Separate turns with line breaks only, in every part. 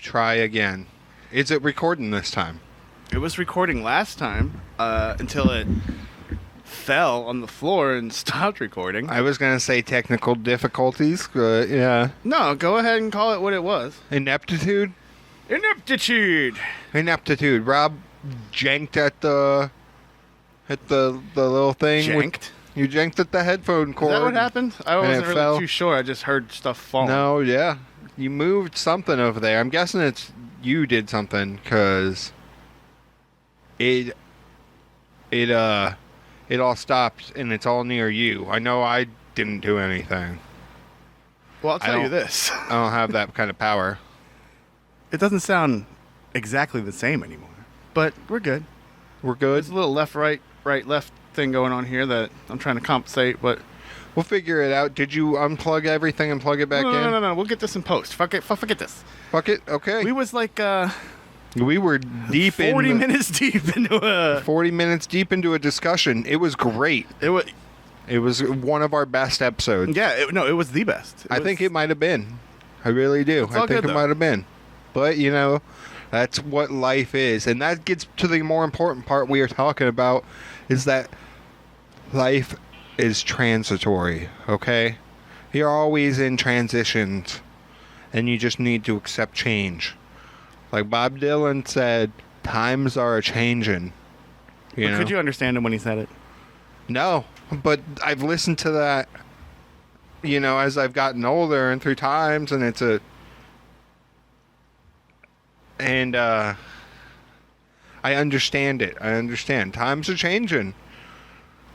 Try again. Is it recording this time?
It was recording last time until it fell on the floor and stopped recording.
I was going to say technical difficulties, but yeah.
No, go ahead and call it what it was.
Ineptitude?
Ineptitude.
Ineptitude. Rob janked at the little thing.
Janked?
You janked at the headphone cord.
Is that what happened? I wasn't really
fell.
too sure. I just heard stuff fall.
No, yeah. You moved something over there. I'm guessing it's you did something because it all stopped and it's all near you. I know I didn't do anything.
Well, I'll tell you this.
I don't have that kind of power.
It doesn't sound exactly the same anymore, but we're good.
We're good.
There's a little left, right, left thing going on here that I'm trying to compensate, but
we'll figure it out. Did you unplug everything and plug it back in?
No. We'll get this in post. Forget this.
Fuck it. Okay.
We was like
we were deep
40 minutes deep into a
40 minutes deep into a discussion. It was great. It was one of our best episodes.
Yeah, it was the best.
I think it might have been. I really do. I think it might have been. But, you know, that's what life is. And that gets to the more important part we are talking about, is that life is transitory, okay? You're always in transitions, and you just need to accept change. Like Bob Dylan said, times are a-changin'.
Could you understand him when he said it?
No, but I've listened to that, as I've gotten older and through times, and I understand it. I understand. Times are changing.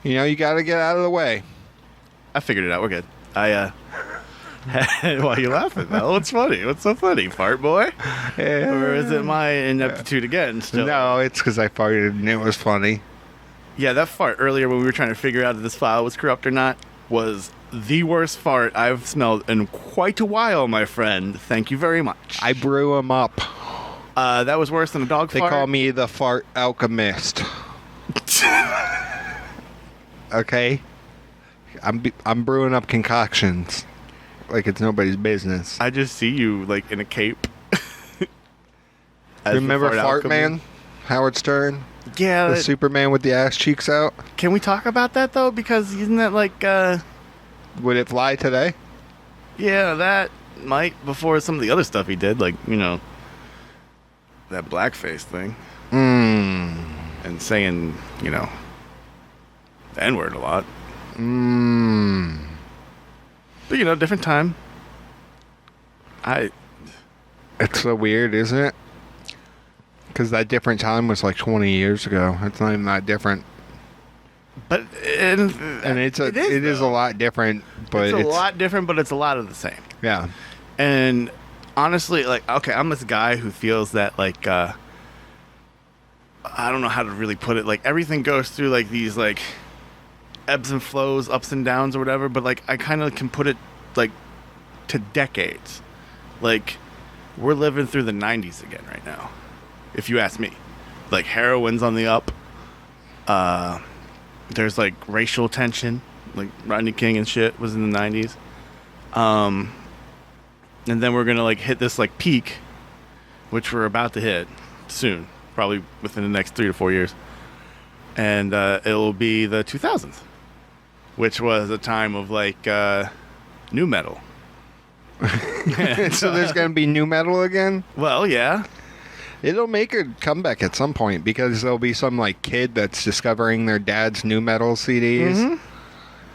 You got to get out of the way.
I figured it out. We're good. Why are you laughing, Mel? What's funny? What's so funny, fart boy? Or is it my ineptitude again still?
No, it's because I farted and it was funny.
Yeah, that fart earlier when we were trying to figure out if this file was corrupt or not was the worst fart I've smelled in quite a while, my friend. Thank you very much.
I brew them up.
That was worse than a dog
fart? They call me the fart alchemist. Okay? I'm brewing up concoctions like it's nobody's business.
I just see you, like, in a cape.
Remember Fart Man? Howard Stern?
Yeah.
The Superman with the ass cheeks out?
Can we talk about that, though? Because isn't that, like,
Would it fly today?
Yeah, that might, before some of the other stuff he did, like, that blackface thing. And saying, the N-word a lot. But, different time.
It's so weird, isn't it? Because that different time was like 20 years ago. It's not even that different.
But
it is a lot different. But
it's a lot different, but it's a lot of the same.
Yeah.
And honestly, like, okay, I'm this guy who feels that, like, I don't know how to really put it. Like, everything goes through, like, these, like, ebbs and flows, ups and downs or whatever. But, like, I kind of can put it, like, to decades. Like, we're living through the 90s again right now, if you ask me. Like, heroin's on the up. There's, like, racial tension. Like, Rodney King and shit was in the 90s. And then we're going to, like, hit this, like, peak, which we're about to hit soon. Probably within the next 3 to 4 years. And it'll be the 2000s, which was a time of, like, NuMetal.
So there's going to be NuMetal again?
Well, yeah.
It'll make a comeback at some point because there'll be some, like, kid that's discovering their dad's NuMetal CDs. Mm-hmm. And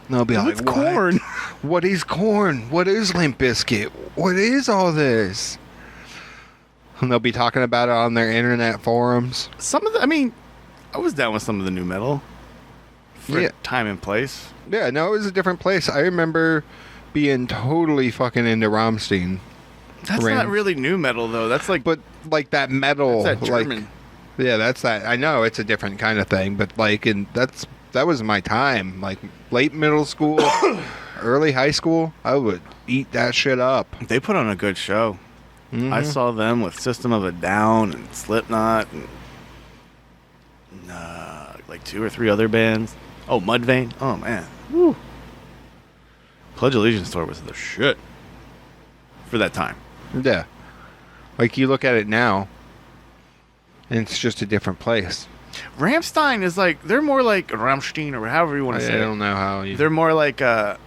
they'll be like,
"What's corn?
What is corn? What is Limp Bizkit? What is all this?" And they'll be talking about it on their internet forums.
I was down with some of the NuMetal for time and place.
Yeah, no, it was a different place. I remember being totally fucking into Rammstein.
That's not really NuMetal, though. That's like...
But, like, that metal...
That's that German.
Like, yeah, that's that. I know, it's a different kind of thing, but, like, that was my time. Like, late middle school, early high school, I would eat that shit up.
They put on a good show. Mm-hmm. I saw them with System of a Down and Slipknot and like 2 or 3 other bands. Oh, Mudvayne. Oh, man. Woo. Pledge Allegiance tour was the shit for that time.
Yeah. Like, you look at it now, and it's just a different place.
Rammstein is like, they're more like Rammstein or however you want to say it.
I don't know how you...
They're more like, I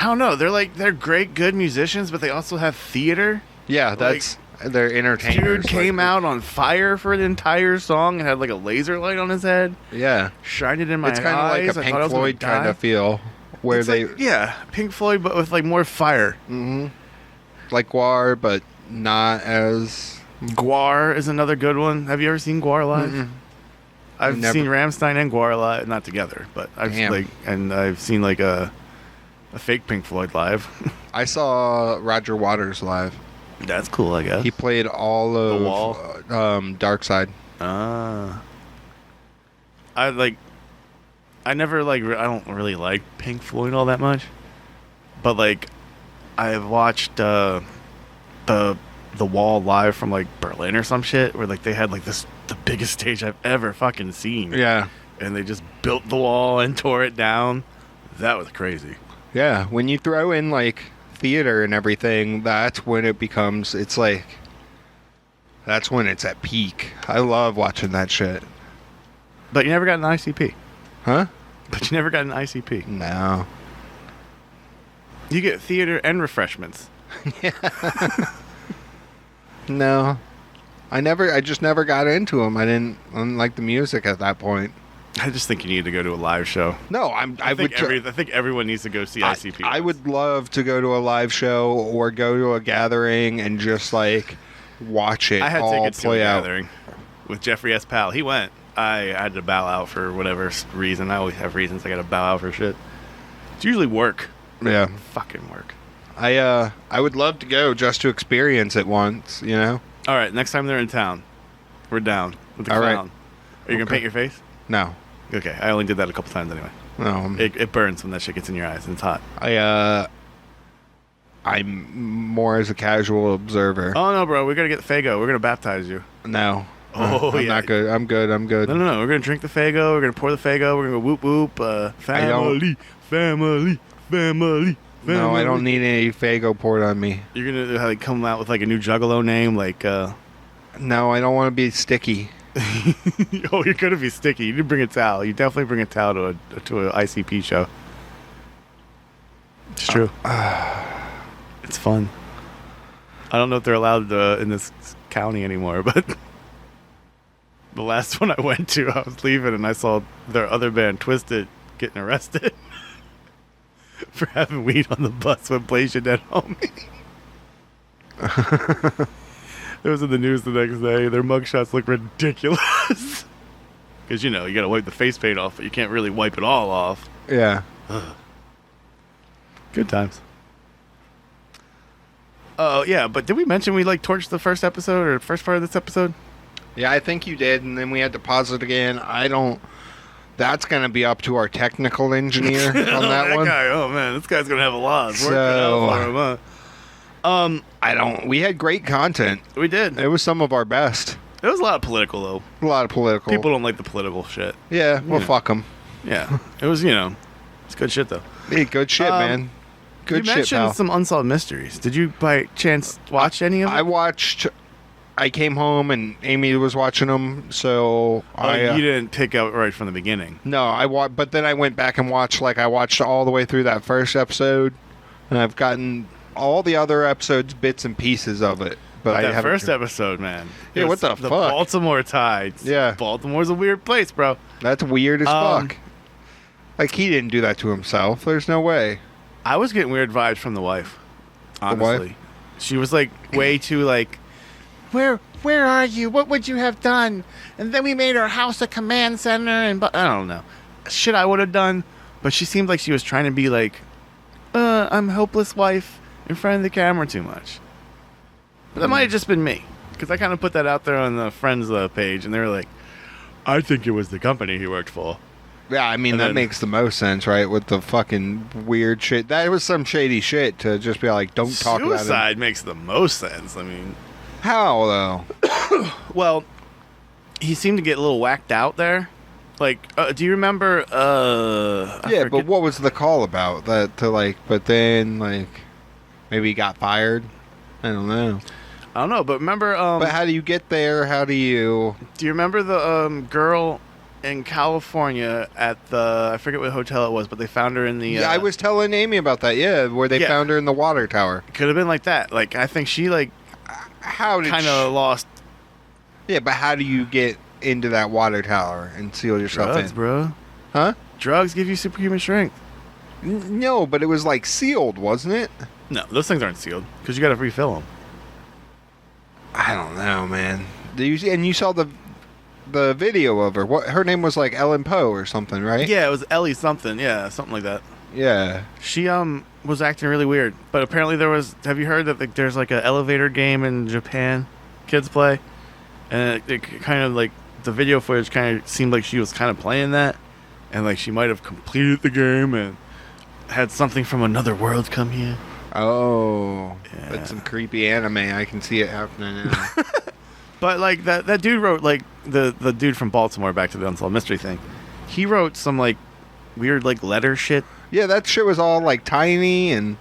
don't know. They're great, good musicians, but they also have theater.
Yeah, that's... They're entertainers.
Dude came out on fire for the entire song and had like a laser light on his head.
Yeah.
Shined it in my eyes.
It's kind of like a Pink Floyd kind of feel. Where
it's Pink Floyd, but with like more fire.
Mm-hmm. Like Gwar, but not as...
Gwar is another good one. Have you ever seen Gwar live?
Mm-mm.
I've seen Rammstein and Gwar live, not together, but I've seen like a fake Pink Floyd live.
I saw Roger Waters live.
That's cool, I guess.
He played all of
The Wall,
Dark Side.
I don't really like Pink Floyd all that much, but like I've watched the Wall live from like Berlin or some shit where like they had like the biggest stage I've ever fucking seen.
Yeah.
And they just built the wall and tore it down. That was crazy.
Yeah, when you throw in like theater and everything, that's when it becomes, it's like, that's when it's at peak. I love watching that shit.
But you never got an ICP.
Huh?
But you never got an ICP.
No.
You get theater and refreshments.
Yeah. No. I just never got into them. I didn't like the music at that point.
I just think you need to go to a live show.
No, I
think everyone needs to go see ICP.
I would love to go to a live show or go to a gathering and just like watch it all play out.
I had tickets to a gathering with Jeffrey S. Powell. He went. I had to bow out for whatever reason. I always have reasons I got to bow out for shit. It's usually work.
Yeah.
Fucking work.
I would love to go just to experience it once, you know?
All right, next time they're in town, we're down with the
all
clown.
Right.
Are you going to paint your face?
No.
Okay, I only did that a couple times anyway. It burns when that shit gets in your eyes and it's hot.
I'm more as a casual observer.
Oh, no, bro, we got to get the Faygo. We're going to baptize you.
No.
I'm
not good. I'm good.
No. We're going to drink the Faygo. We're going to pour the Faygo. We're going to go whoop whoop. Family.
No, I don't need any Faygo poured on me.
You're going to like come out with like a new Juggalo name like...
No, I don't want to be sticky.
Oh, you're going to be sticky. You need to bring a towel. You definitely bring a towel to an ICP show. It's true. It's fun. I don't know if they're allowed in this county anymore, but the last one I went to, I was leaving and I saw their other band, Twisted, getting arrested for having weed on the bus when Blaze Dead Homie. It was in the news the next day. Their mugshots look ridiculous. Because, you got to wipe the face paint off, but you can't really wipe it all off.
Yeah.
Good times. Oh, yeah, but did we mention we, torched the first episode or first part of this episode?
Yeah, I think you did, and then we had to pause it again. That's going to be up to our technical engineer on that one.
Guy, oh, man, this guy's going to have a lot of work out for him, huh?
We had great content.
We did.
It was some of our best.
It was a lot of political, though.
A lot of political.
People don't like the political shit.
Yeah, well, fuck them.
Yeah. It was, it's good shit, though.
Hey, good shit, man. Good shit, pal.
You mentioned some Unsolved Mysteries. Did you, by chance, watch any of them?
I came home and Amy was watching them, so
you didn't pick up right from the beginning.
No, but then I went back and watched, I watched all the way through that first episode, and I've gotten all the other episodes, bits and pieces of it. But
that first episode, man.
Yeah, what the fuck?
The Baltimore Tides.
Yeah.
Baltimore's a weird place, bro.
That's weird as fuck. He didn't do that to himself. There's no way.
I was getting weird vibes from the wife. Honestly.
The wife?
She was way too where are you? What would you have done? And then we made our house a command center and I don't know. Shit I would have done, but she seemed like she was trying to be I'm helpless wife in front of the camera too much. But that might have just been me. Because I kind of put that out there on the friends page, and they were like, I think it was the company he worked for.
Yeah, I mean, that makes the most sense, right? With the fucking weird shit. That was some shady shit to just be like, don't talk about it.
Suicide makes the most sense. I mean...
How, though?
Well, he seemed to get a little whacked out there. Do you remember...
but what was the call about? But then, maybe he got fired? I don't know.
I don't know, but remember...
but how do you get there? How do you...
Do you remember the girl in California at the... I forget what hotel it was, but they found her in the...
Yeah, I was telling Amy about that, where they found her in the water tower.
It could have been like that. Like, I think she, like...
How did
kind of lost...
Yeah, but how do you get into that water tower and seal yourself
Drugs,
in?
Bro.
Huh?
Drugs give you superhuman strength.
No, but it was like sealed, wasn't it?
No, those things aren't sealed because you got to refill them.
I don't know, man. And you saw the video of her. What her name was, like Ellen Poe or something, right?
Yeah, it was Ellie something. Yeah, something like that.
Yeah.
She was acting really weird, but apparently there was. Have you heard that there's like an elevator game in Japan, kids play, and it kind of like the video footage kind of seemed like she was kind of playing that, and like she might have completed the game and had something from another world come here.
Oh,
yeah.
That's some creepy anime. I can see it happening now.
But like that dude wrote, like the dude from Baltimore, back to the Unsolved Mystery thing. He wrote some like weird like letter shit.
Yeah, that shit was all like tiny and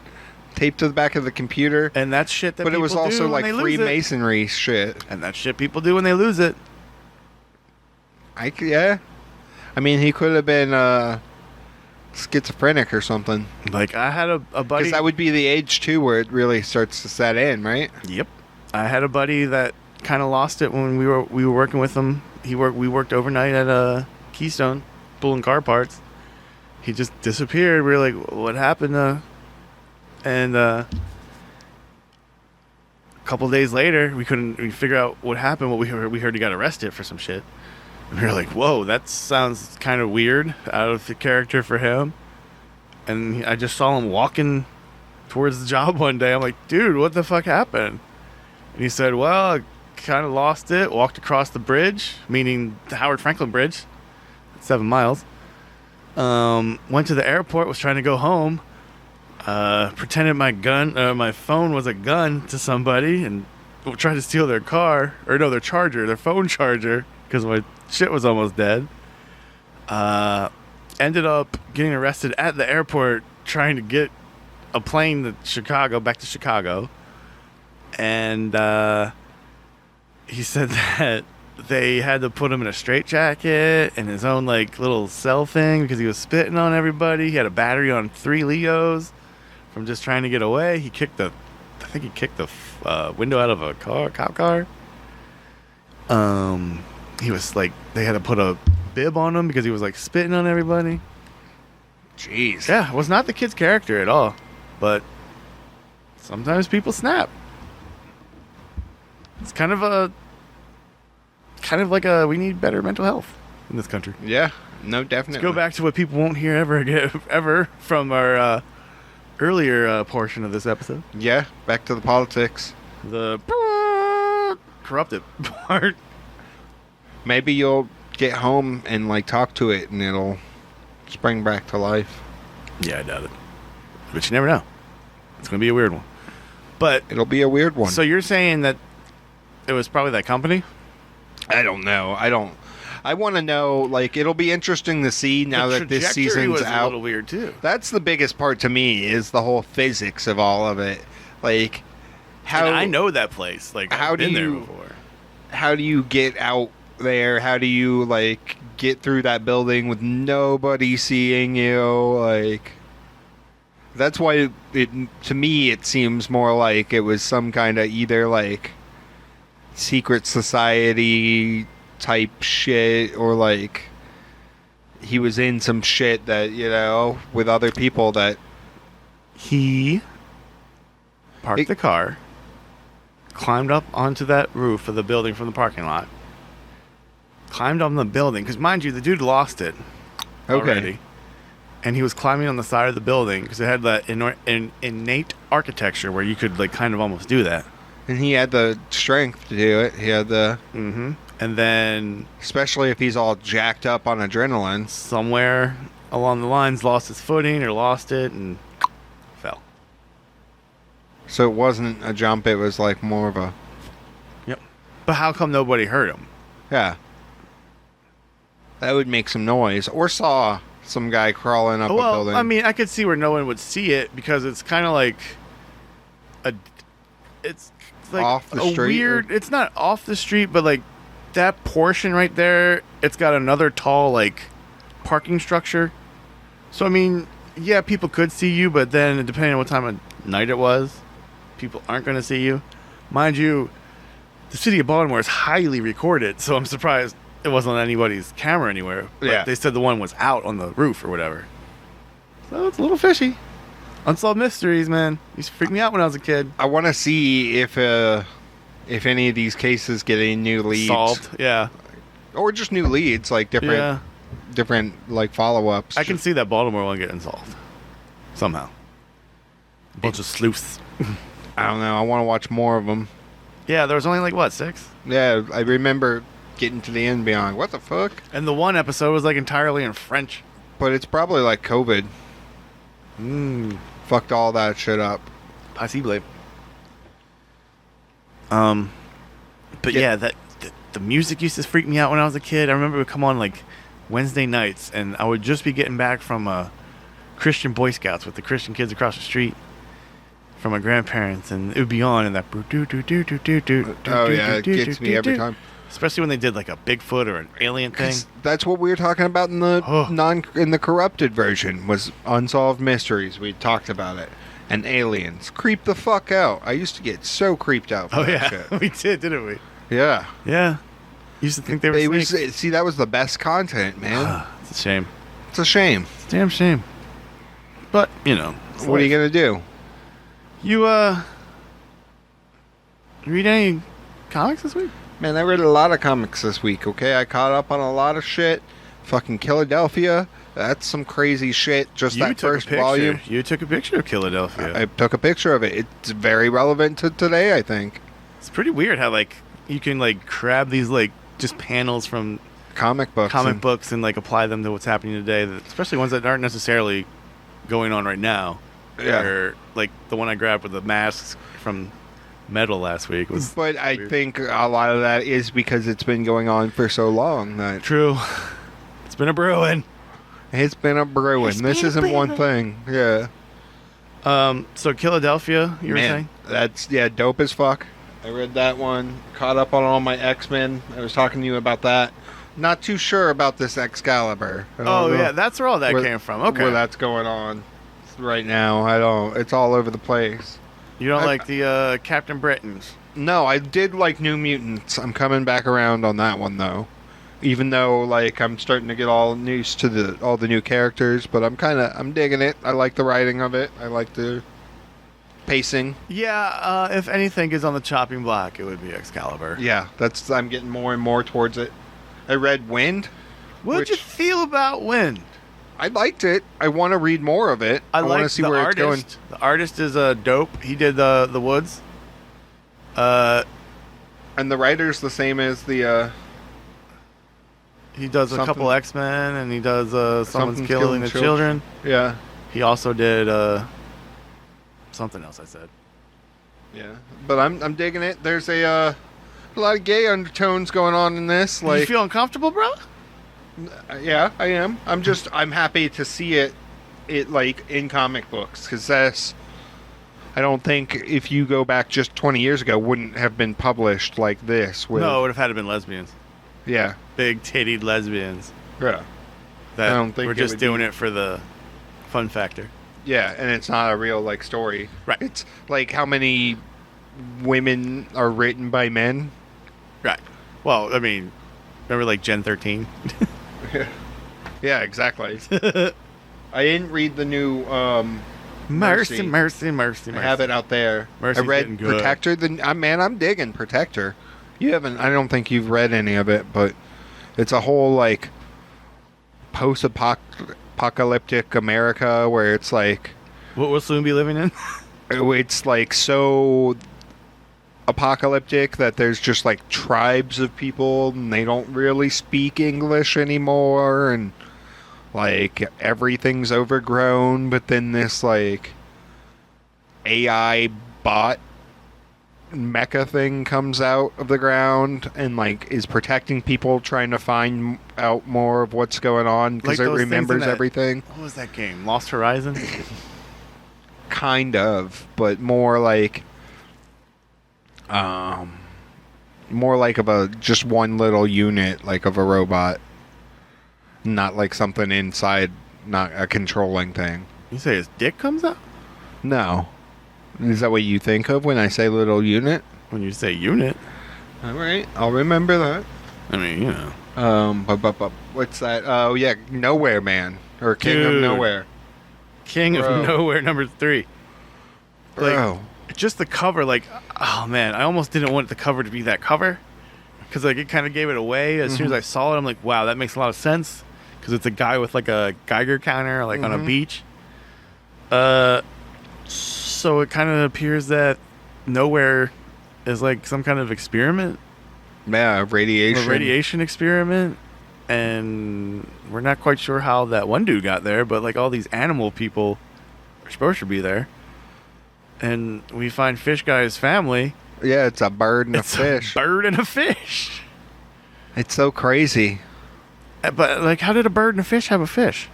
taped to the back of the computer.
And that shit that
but
people
it was also
do
like
when they
Freemasonry
lose it.
Shit.
And that shit people do when they lose it.
Yeah. I mean, he could have been schizophrenic or something.
Like, I had a buddy...
Because that would be the age, too, where it really starts to set in, right?
Yep. I had a buddy that kind of lost it when we were working with him. We worked overnight at Keystone, pulling car parts. He just disappeared. We were like, what happened? And a couple days later, we figure out what happened. What we heard he got arrested for some shit. And we were like, whoa, that sounds kind of weird, out of the character for him. And I just saw him walking towards the job one day. I'm like, dude, what the fuck happened? And he said, well, I kind of lost it, walked across the bridge, meaning the Howard Franklin Bridge, 7 miles. Went to the airport, was trying to go home, pretended my phone was a gun to somebody, and tried to steal their car, or no, their phone charger, because my shit was almost dead. Ended up getting arrested at the airport trying to get a plane back to Chicago. And he said that they had to put him in a straitjacket and his own like little cell thing because he was spitting on everybody. He had a battery on 3 Leos from just trying to get away. I think he kicked the window out of a cop car. He was like, they had to put a bib on him because he was like spitting on everybody.
Jeez.
Yeah, it was not the kid's character at all, but sometimes people snap. It's kind of like we need better mental health in this country.
Yeah, no, definitely.
Let's go back to what people won't hear ever from our earlier portion of this episode.
Yeah, back to the politics.
The corrupted part.
Maybe you'll get home and like talk to it and it'll spring back to life.
Yeah, I doubt it. But you never know. It's going to be a weird one. But
it'll be a weird one.
So you're saying that it was probably that company?
I don't know. I want to know, like, it'll be interesting to see now that this season's
was
out.
A little weird too.
That's the biggest part to me, is the whole physics of all of it. Like, how...
And I know that place. Like, I've been there before.
How do you get out there? How do you, like, get through that building with nobody seeing you? Like, that's why to me it seems more like it was some kind of either, like, secret society type shit, or like he was in some shit that, you know, with other people that
he parked the car, climbed up onto that roof of the building from the parking lot, climbed on the building, because mind you, the dude lost it already. And he was climbing on the side of the building because it had that innate architecture where you could like kind of almost do that.
And he had the strength to do it. He had the...
Mm-hmm. And then...
Especially if he's all jacked up on adrenaline.
Somewhere along the lines lost his footing or lost it and fell.
So it wasn't a jump, it was like more of a...
Yep. But how come nobody heard him?
Yeah. That would make some noise. Or saw some guy crawling up a building.
I mean, I could see where no one would see it because it's kind of like... It's like
off the street.
Weird. It's not off the street, but like that portion right there, it's got another tall like parking structure. So I mean, yeah, people could see you, but then depending on what time of night it was, people aren't going to see you. Mind you, the city of Baltimore is highly recorded, so I'm surprised it wasn't on anybody's camera anywhere. But
yeah,
they said the one was out on the roof or whatever. So it's a little fishy. Unsolved mysteries, man. Used to freak me out when I was a kid.
I want to see if any of these cases get any new leads.
Solved, yeah.
Or just new leads, like different like follow-ups.
I can see that Baltimore one getting solved. Somehow. A bunch of sleuths.
I don't know. I want to watch more of them.
Yeah, there was only like, what, 6?
Yeah, I remember getting to the end being like, what the fuck?
And the one episode was like entirely in French.
But it's probably like COVID. Fucked all that shit up.
Possibly. But yeah, the music used to freak me out when I was a kid. I remember it would come on like Wednesday nights, and I would just be getting back from Christian Boy Scouts with the Christian kids across the street from my grandparents, and it would be on, and that
oh yeah, it gets me every time.
Especially when they did like a Bigfoot or an alien thing.
That's what we were talking about in the in the corrupted version was Unsolved Mysteries. We talked about it. And aliens. Creep the fuck out. I used to get so creeped out for that shit.
We did, didn't we?
Yeah.
Yeah. Used to think they were snakes.
See, that was the best content, man.
It's a shame.
It's a shame.
It's a damn shame. But, you know.
What are you going to do?
You, read any comics this week?
Man, I read a lot of comics this week, okay? I caught up on a lot of shit. Fucking Philadelphia. That's some crazy shit. Just that first volume.
You took a picture of Philadelphia.
I took a picture of it. It's very relevant to today, I think.
It's pretty weird how, like, you can, like, grab these, like, just panels from
comic books
and like, apply them to what's happening today, especially ones that aren't necessarily going on right now.
Yeah.
Or, like, the one I grabbed with the masks from Metal last week was
But I
weird.
think a lot of that is because it's been going on for so long. That
True. It's been a brewing.
It's been a brewing. This isn't one thing. Yeah.
So Philadelphia, you were saying?
That's, dope as fuck. I read that one. Caught up on all my X-Men. I was talking to you about that. Not too sure about this Excalibur.
Oh, yeah. That's where all that came from. Okay.
Where that's going on right now. It's all over the place.
You don't like the Captain Britons?
No, I did like New Mutants. I'm coming back around on that one, though. Even though, like, I'm starting to get all used to all the new characters, but I'm digging it. I like the writing of it. I like the pacing.
Yeah, if anything is on the chopping block, it would be Excalibur.
Yeah, I'm getting more and more towards it. I read Wind.
What'd you feel about Wind?
I liked it. I want to read more of it. I want to see where it's going.
The artist is dope. He did the Woods.
And the writer's the same as the...
He does a couple X-Men, and he does Someone's Killing the Children.
Yeah.
He also did something else I said.
Yeah, but I'm digging it. There's a lot of gay undertones going on in this. Like,
you feel uncomfortable, bro?
Yeah, I am. I'm happy to see it like in comic books, because I don't think if you go back just 20 years ago wouldn't have been published like this.
No, it would have had to been lesbians.
Yeah.
Big tittied lesbians.
Yeah.
That I don't think we're just doing it for the fun factor.
Yeah, and it's not a real like story.
Right.
It's like how many women are written by men.
Right. Well, I mean, remember like Gen 13?
Yeah, exactly. I didn't read the new
Mercy.
I have it out there.
Mercy's
I read Protector. I'm digging Protector. You haven't. I don't think you've read any of it, but it's a whole like post-apocalyptic America where it's like
what we'll soon be living in.
It's like so apocalyptic that there's just like tribes of people and they don't really speak English anymore, and like everything's overgrown. But then this like AI bot mecha thing comes out of the ground and like is protecting people, trying to find out more of what's going on because it remembers everything.
What was that game? Lost Horizon?
Kind of, but more like More like just one little unit, like of a robot. Not like something inside, not a controlling thing.
You say his dick comes out?
No. Is that what you think of when I say little unit?
When you say unit.
Alright, I'll remember that.
I mean, you know.
What's that? Oh, yeah, Nowhere Man. Or King of Nowhere.
King of Nowhere, number 3.
Bro.
Like, just the cover, like, oh man, I almost didn't want the cover to be that cover. Because, like, it kind of gave it away. As soon as I saw it, I'm like, wow, that makes a lot of sense. Because it's a guy with, like, a Geiger counter, like, on a beach. So it kind of appears that Nowhere is, like, some kind of experiment.
Yeah, radiation.
A radiation experiment. And we're not quite sure how that one dude got there, but, like, all these animal people are supposed to be there. And we find Fish Guy's family.
Yeah, it's a bird and a fish.
A bird and a fish.
It's so crazy.
But, like, how did a bird and a fish have a fish?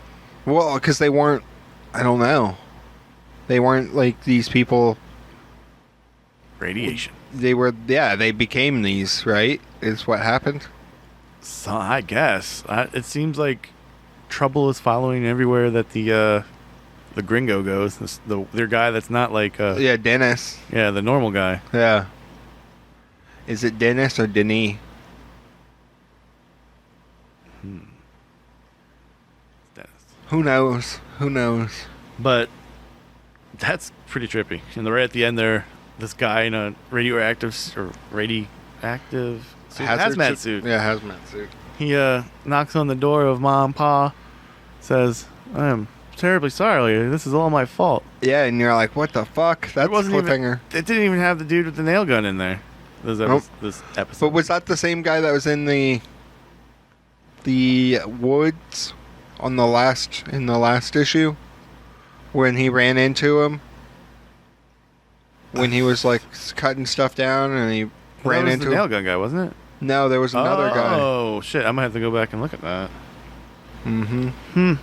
Well, because they weren't, I don't know. They weren't like these people.
Radiation.
They were, they became these, right? Is what happened?
So, I guess. It seems like trouble is following everywhere that the gringo goes. Their guy that's not like...
yeah, Dennis.
Yeah, the normal guy.
Yeah. Is it Dennis or Denis?
Dennis.
Who knows? Who knows?
But that's pretty trippy. And right at the end there, this guy in a radioactive suit, hazmat suit.
Yeah, hazmat suit.
He knocks on the door of Mom and Pa, says, I am terribly sorry. This is all my fault.
Yeah, and you're like, what the fuck? That's a cliffhanger.
It didn't even have the dude with the nail gun in there. This episode.
But was that the same guy that was in the woods on the last issue when he ran into him? When he was like cutting stuff down and he ran into
the nail gun guy, wasn't it?
No, there was another guy.
Oh shit! I might have to go back and look at that.
Mm-hmm.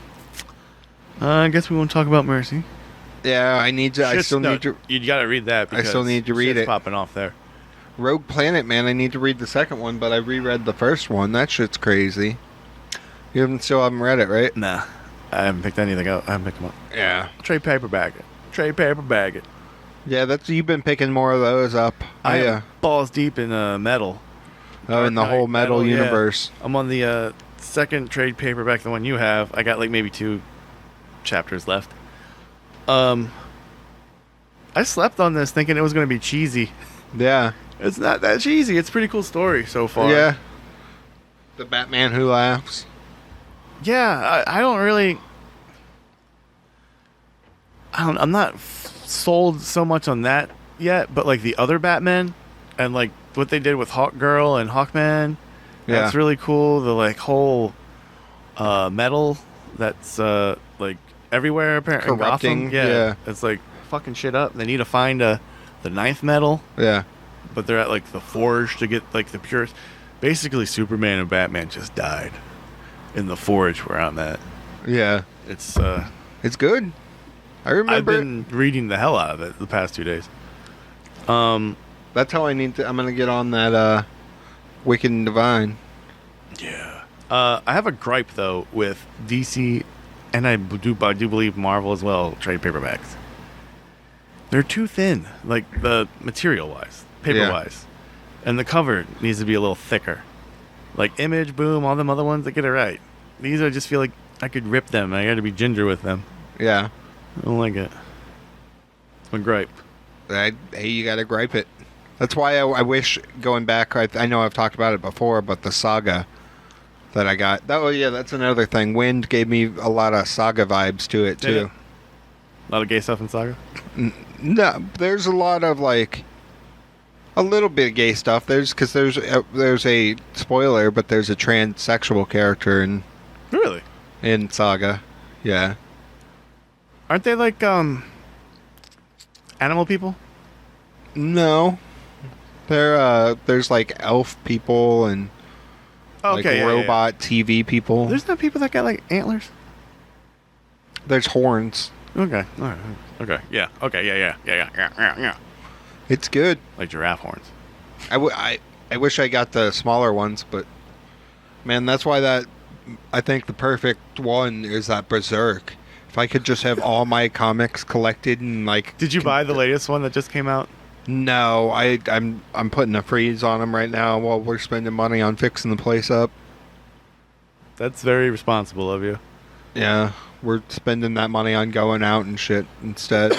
I guess we won't talk about Mercy.
Yeah, I need to. I still need to.
You got to read that. Because
I still need to read it.
Popping off there.
Rogue Planet, man. I need to read the second one, but I reread the first one. That shit's crazy. You still haven't read it, right?
Nah, I haven't picked anything up. I haven't picked them up.
Yeah.
Trade paperback it.
Yeah, you've been picking more of those up.
I am balls deep in metal.
Oh, in the whole metal universe.
Yeah. I'm on the second trade paperback, the one you have. I got like maybe 2 chapters left. I slept on this thinking it was going to be cheesy.
Yeah.
It's not that cheesy. It's a pretty cool story so far.
Yeah. The Batman Who Laughs.
Yeah, I don't really... I'm not sold so much on that yet, but like the other Batman and like what they did with Hawkgirl and Hawkman, that's really cool. The like whole metal that's like everywhere apparently.
Corrupting.
In Gotham. Yeah, it's like fucking shit up. They need to find the 9th metal.
Yeah,
but they're at like the Forge to get like the purest. Basically, Superman and Batman just died in the Forge where I'm at.
Yeah,
it's
good. I remember.
I've been reading the hell out of it the past 2 days.
That's how I need to. I'm gonna get on that Wicked and Divine.
Yeah. I have a gripe though with DC, and I do believe Marvel as well. Trade paperbacks. They're too thin, like the material wise, paper wise, and the cover needs to be a little thicker. Like Image, Boom, all them other ones that get it right. These I just feel like I could rip them. I got to be ginger with them.
Yeah.
I don't like it. It's my gripe.
Hey, you gotta gripe it. That's why I wish going back. I know I've talked about it before, but the Saga that I got. That's another thing. Wind gave me a lot of Saga vibes to it too.
A lot of gay stuff in Saga.
No, there's a lot of like a little bit of gay stuff. There's a spoiler, but there's a transsexual character in Saga. Yeah.
Aren't they like animal people?
No. There's like elf people and robot TV people.
There's no people that got like antlers?
There's horns.
Okay. All right. Okay. Yeah. Okay. Yeah.
It's good.
Like giraffe horns.
I wish I got the smaller ones, but man, that's why I think the perfect one is that Berserk. If I could just have all my comics collected and like.
Did you buy the latest one that just came out?
No, I'm putting a freeze on them right now while we're spending money on fixing the place up.
That's very responsible of you.
Yeah, we're spending that money on going out and shit instead.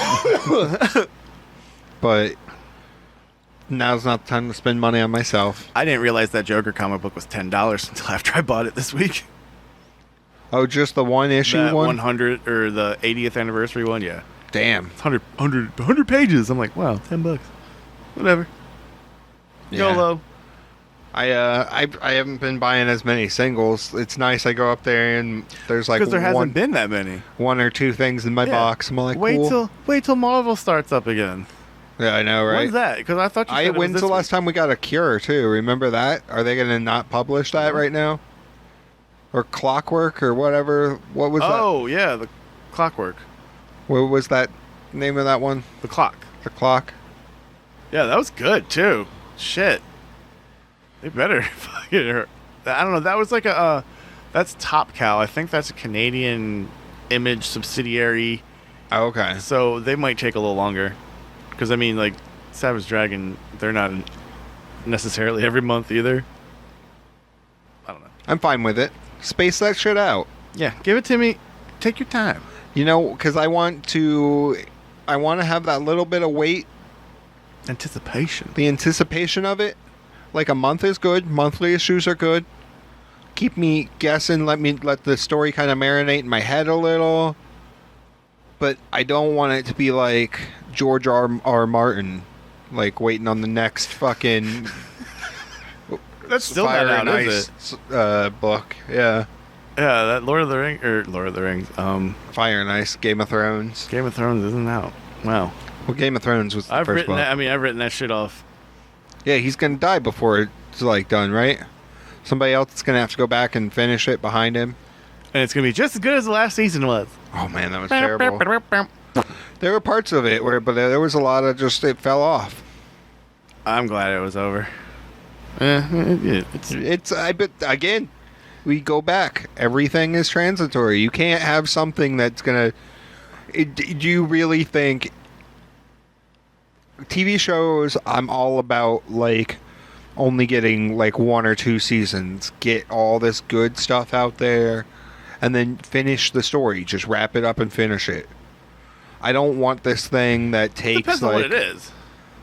But now's not the time to spend money on myself.
I didn't realize that Joker comic book was $10 until after I bought it this week.
Oh, just the one issue
that
one?
100 or the 80th anniversary one, yeah.
Damn.
It's 100 pages. I'm like, wow, $10. Whatever.
Yeah.
YOLO.
I haven't been buying as many singles. It's nice. I go up there and there's like
because there hasn't been that many.
One or two things in my box. I'm like, cool.
Wait till Marvel starts up again.
Yeah, I know, right?
When's that? Because I thought you said
when's the last time we got a Cure too? Remember that? Are they going to not publish that right now? Or Clockwork or whatever? What was that?
Oh yeah, the Clockwork.
What was that name of that one?
The Clock.
The Clock.
Yeah, that was good too. Shit. They better fucking. I don't know. That was like that's Top Cow. I think that's a Canadian Image subsidiary.
Oh, okay.
So they might take a little longer. Because I mean, like Savage Dragon, they're not necessarily every month either. I don't know.
I'm fine with it. Space that shit out.
Yeah, give it to me. Take your time.
You know, because I want to have that little bit of wait.
Anticipation.
The anticipation of it. Like a month is good. Monthly issues are good. Keep me guessing. Let the story kind of marinate in my head a little. But I don't want it to be like George R. Martin, like waiting on the next fucking.
That's still
Fire
not out,
and
is
Ice book. Yeah.
Yeah, that Lord of the Rings.
Fire and Ice, Game of Thrones.
Game of Thrones isn't out. Wow.
Well, Game of Thrones was the first book.
I've written that shit off.
Yeah, he's gonna die before it's like done, right? Somebody else is gonna have to go back and finish it behind him.
And it's gonna be just as good as the last season was.
Oh man, that was terrible. There were parts of it but there was a lot of just it fell off.
I'm glad it was over.
But again, we go back. Everything is transitory. You can't have something that's gonna. Do you really think? TV shows, I'm all about like only getting like 1 or 2 seasons. Get all this good stuff out there, and then finish the story. Just wrap it up and finish it. I don't want this thing that takes
depends on what it is.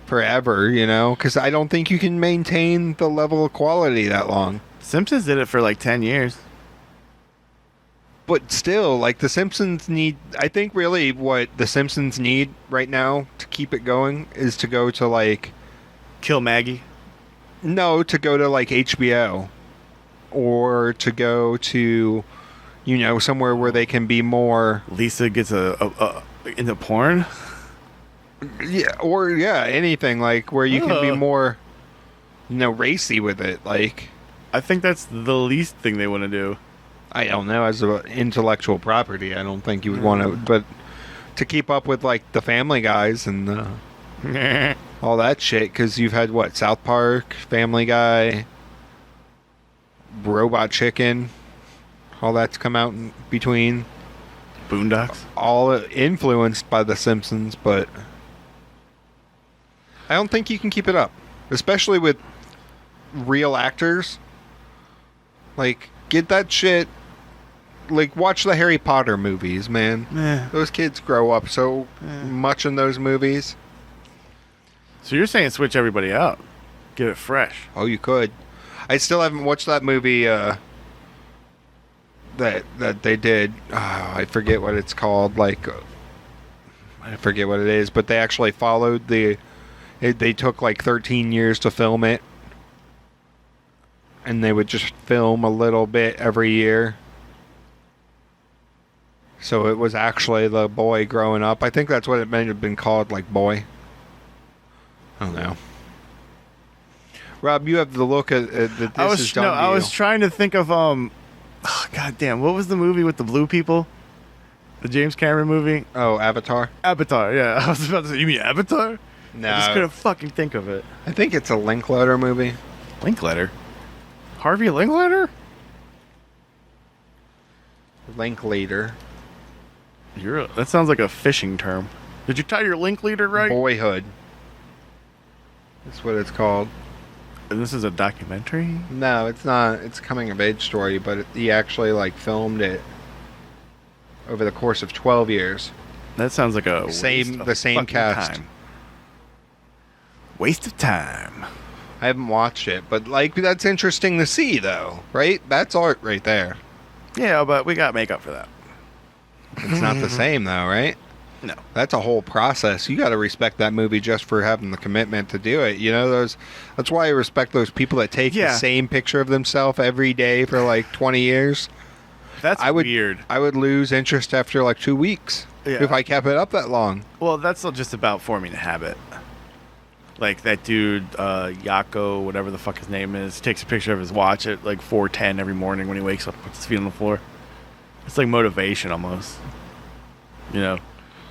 Forever, you know, because I don't think you can maintain the level of quality that long.
Simpsons did it for like 10 years.
But still, like the Simpsons need, I think really what the Simpsons need right now to keep it going is to go to like...
Kill Maggie?
No, to go to like HBO. Or to go to, you know, somewhere where they can be more...
Lisa gets into porn?
Yeah, or anything like where you can be more, you know, racy with it. Like,
I think that's the least thing they want to do.
I don't know. As an intellectual property, I don't think you would want to. But to keep up with like the Family Guys and all that shit, because you've had what, South Park, Family Guy, Robot Chicken, all that's come out in between.
Boondocks,
all influenced by the Simpsons, but I don't think you can keep it up, especially with real actors. Like, get that shit. Like, watch the Harry Potter movies, man. Those kids grow up so much in those movies.
So you're saying switch everybody out, get it fresh?
Oh, you could. I still haven't watched that movie. That they did. I forget what it's called. Like, I forget what it is. But they actually followed they took like 13 years to film it. And they would just film a little bit every year. So it was actually the boy growing up. I think that's what it may have been called, like Boy. I don't know. Rob, you have the look at that this is done to you.
I was trying to think of God damn, what was the movie with the blue people? The James Cameron movie?
Oh, Avatar?
Avatar, yeah. I was about to say, you mean Avatar?
No.
I just couldn't fucking think of it.
I think it's a Linklater movie.
Linklater? Harvey Linklater?
Linklater.
That sounds like a fishing term. Did you tie your Linklater right?
Boyhood. That's what it's called.
And this is a documentary?
No, it's not. It's a coming-of-age story, but he actually filmed it over the course of 12 years.
That sounds like a
the same cast.
Time. Waste of time.
I haven't watched it, but that's interesting to see, though, right? That's art right there.
Yeah, but we got makeup for that.
It's not the same, though, right?
No.
That's a whole process. You got to respect that movie just for having the commitment to do it. You know, that's why I respect those people that take the same picture of themselves every day for 20 years.
That's weird.
I would lose interest after 2 weeks if I kept it up that long.
Well, that's just about forming a habit. Like that dude, Yako, whatever the fuck his name is, takes a picture of his watch at 4:10 every morning when he wakes up, puts his feet on the floor. It's like motivation almost. You know,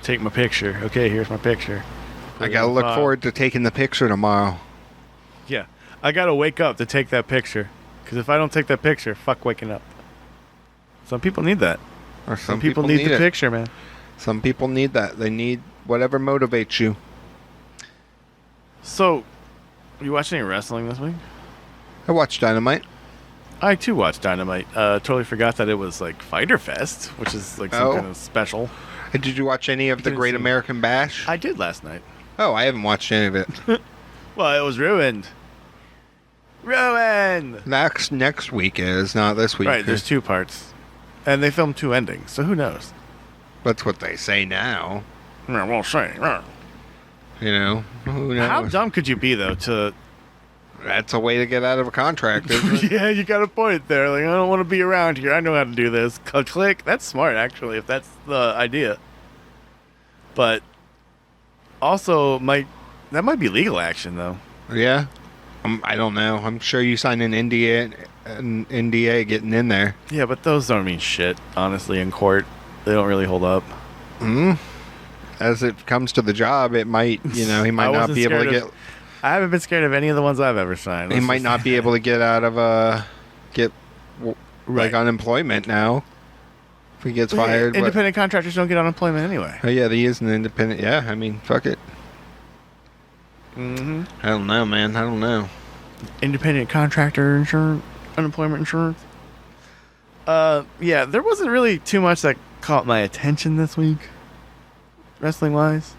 take my picture. Okay, here's my picture.
I gotta look forward to taking the picture tomorrow.
Yeah, I gotta wake up to take that picture. Because if I don't take that picture, fuck waking up. Some people need that.
Or
some people need the picture, man.
Some people need that. They need whatever motivates you.
So, you watched any wrestling this week?
I watched Dynamite.
I too watched Dynamite. Totally forgot that it was Fyter Fest, which is some kind of special.
And did you watch any of the Great American Bash?
I did last night.
Oh, I haven't watched any of it.
Well, it was ruined. Ruined!
Next week is, not this week.
Right, there's 2 parts. And they filmed 2 endings, so who knows?
That's what they say now.
Yeah, we'll say.
You know, who knows?
How dumb could you be, though, to...
That's a way to get out of a contract, isn't it?
Yeah, you got a point there. I don't want to be around here. I know how to do this. Click. That's smart, actually, if that's the idea. But also, that might be legal action, though.
Yeah? I don't know. I'm sure you signed an NDA getting in there.
Yeah, but those don't mean shit, honestly, in court. They don't really hold up.
As it comes to the job, it might, he might not be able to get...
I haven't been scared of any of the ones I've ever signed.
He might not be able to get out of unemployment now if he gets fired.
Independent contractors don't get unemployment anyway.
Oh, yeah, he is an independent. Yeah, I mean, fuck it.
Mm-hmm.
I don't know, man. I don't know.
Independent contractor insurance, unemployment insurance. Yeah, there wasn't really too much that caught my attention this week, wrestling-wise.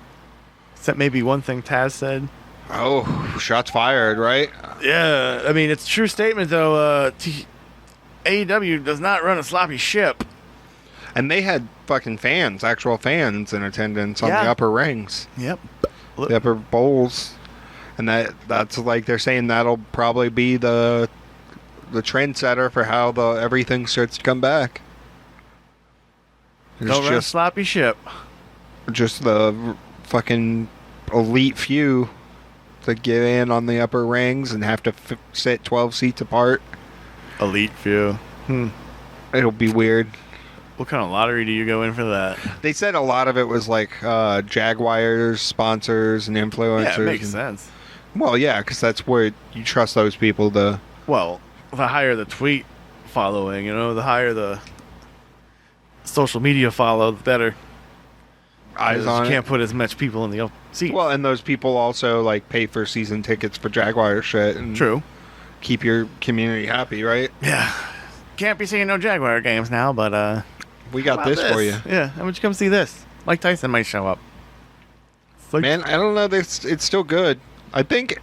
Except maybe one thing Taz said.
Oh, shots fired, right?
Yeah, I mean, it's a true statement, though. AEW does not run a sloppy ship.
And they had fucking actual fans in attendance on the upper rings.
Yep.
The upper bowls. And that's they're saying that'll probably be the trendsetter for how everything starts to come back.
Don't run a sloppy ship.
Just the fucking elite few to get in on the upper rings and have to sit 12 seats apart.
Elite few.
It'll be weird.
What kind of lottery do you go in for that?
They said a lot of it was Jaguars, sponsors, and influencers.
Yeah, it makes sense.
Well, yeah, because that's where you trust those people to...
Well, the higher the tweet following, the higher the social media follow, the better.
Eyes on
you can't put as much people in the seat.
Well, and those people also pay for season tickets for Jaguar shit. And
true.
Keep your community happy, right?
Yeah. Can't be seeing no Jaguar games now, but
we got this for you.
Yeah, how would you come see this? Mike Tyson might show up.
Man, I don't know. It's still good. I think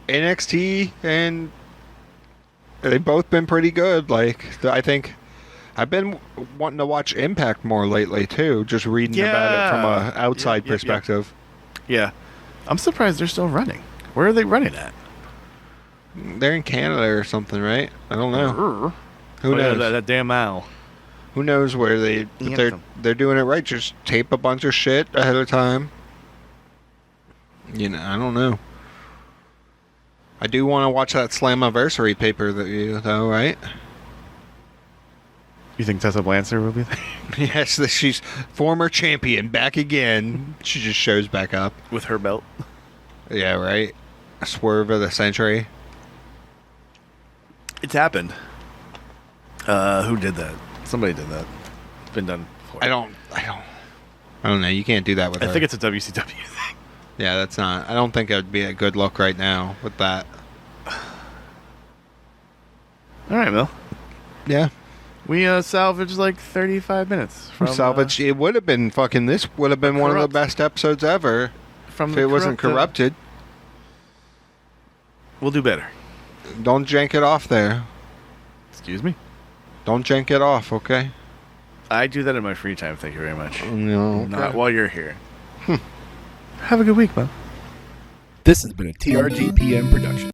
NXT and they've both been pretty good. I think I've been wanting to watch Impact more lately too. Just reading about it from an outside perspective.
Yeah, I'm surprised they're still running. Where are they running at?
They're in Canada or something, right? I don't know. Who knows?
That damn owl.
Who knows where they're doing it right? Just tape a bunch of shit ahead of time. I don't know. I do want to watch that Slammiversary paper though, right?
You think Tessa Blanchard will be there?
Yes, she's former champion back again. She just shows back up
with her belt.
Yeah, right? Swerve of the century.
It's happened. Who did that? Somebody did that. It's been done before.
I don't know. You can't do that with her.
I think it's a WCW thing.
Yeah, that's not. I don't think it would be a good look right now with that.
All right, Mil.
Yeah.
We salvaged like 35 minutes. From,
it would have been fucking. This would have been one of the best episodes ever if it wasn't corrupted.
We'll do better.
Don't jank it off there.
Excuse me?
Don't jank it off, okay?
I do that in my free time, thank you very much.
No. Okay.
Not while you're here. Have a good week, man.
This has been a TRGPN production.